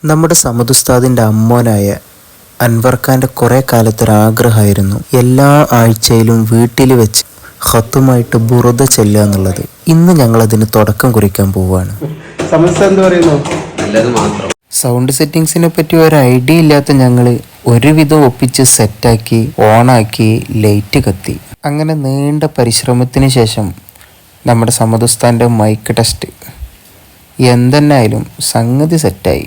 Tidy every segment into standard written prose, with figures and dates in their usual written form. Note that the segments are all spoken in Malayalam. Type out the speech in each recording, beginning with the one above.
നമ്മുടെ സമദുസ്താദിൻ്റെ അമ്മോനായ അൻവർഖാൻ്റെ കുറേ കാലത്തൊരാഗ്രഹമായിരുന്നു എല്ലാ ആഴ്ചയിലും വീട്ടിൽ വെച്ച് ഖത്തുമായിട്ട് ബുറുദ ചെല്ലുക എന്നുള്ളത്. ഇന്ന് ഞങ്ങളതിന് തുടക്കം കുറിക്കാൻ പോവുകയാണ്. സൗണ്ട് സെറ്റിങ്സിനെ പറ്റി ഒരു ഐഡിയ ഇല്ലാത്ത ഞങ്ങൾ ഒരുവിധം ഒപ്പിച്ച് സെറ്റാക്കി ഓണാക്കി ലൈറ്റ് കത്തി. അങ്ങനെ നീണ്ട പരിശ്രമത്തിന് ശേഷം നമ്മുടെ സമദുസ്താൻ്റെ മൈക്ക് ടെസ്റ്റ് എന്തെന്നായാലും സംഗതി സെറ്റായി.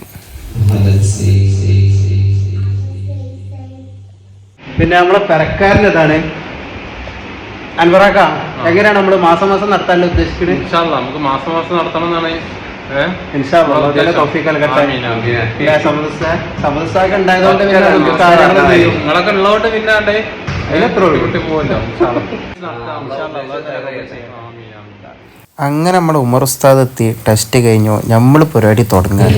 പിന്നെ നമ്മളെ പെരക്കാരനതാണ് അൻവറാക്ക. എങ്ങനെയാണ് നമ്മൾ മാസം മാസം നടത്താൻ ഉദ്ദേശിക്കുന്നത്? നമുക്ക് മാസം മാസം നടത്തണം എന്നാണ്. നിങ്ങളൊക്കെ ഉള്ളതുകൊണ്ട് പിന്നെ അങ്ങനെ നമ്മുടെ ഉമർ ഉസ്താദ് എത്തി. ടെസ്റ്റ് കഴിഞ്ഞു, നമ്മൾ പരിപാടി തുടങ്ങാൻ.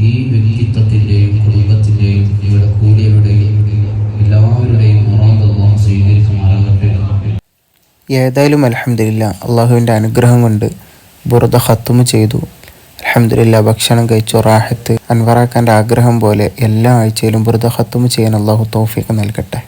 ഈ വ്യക്തിത്വത്തിന്റെയും കുടുംബത്തിന്റെയും ഇവിടെ കൂടിയവരുടെയും എല്ലാവരുടെയും മുറാദ് സ്വീകരിക്കുമാറാകട്ടെ. ഏതായാലും അൽഹംദുലില്ലാ അള്ളാഹുവിൻ്റെ അനുഗ്രഹം കൊണ്ട് ബുറുദ ഖത്തുമ് ചെയ്തു. അൽഹംദുലില്ലാ ഭക്ഷണം കഴിച്ചു, റാഹത്ത്. അൻവറാക്കാൻ്റെ ആഗ്രഹം പോലെ എല്ലാ ആഴ്ചയിലും ബുറുദ ഖത്തുമ് ചെയ്യാൻ അള്ളാഹു തൗഫീഖ് നൽകട്ടെ.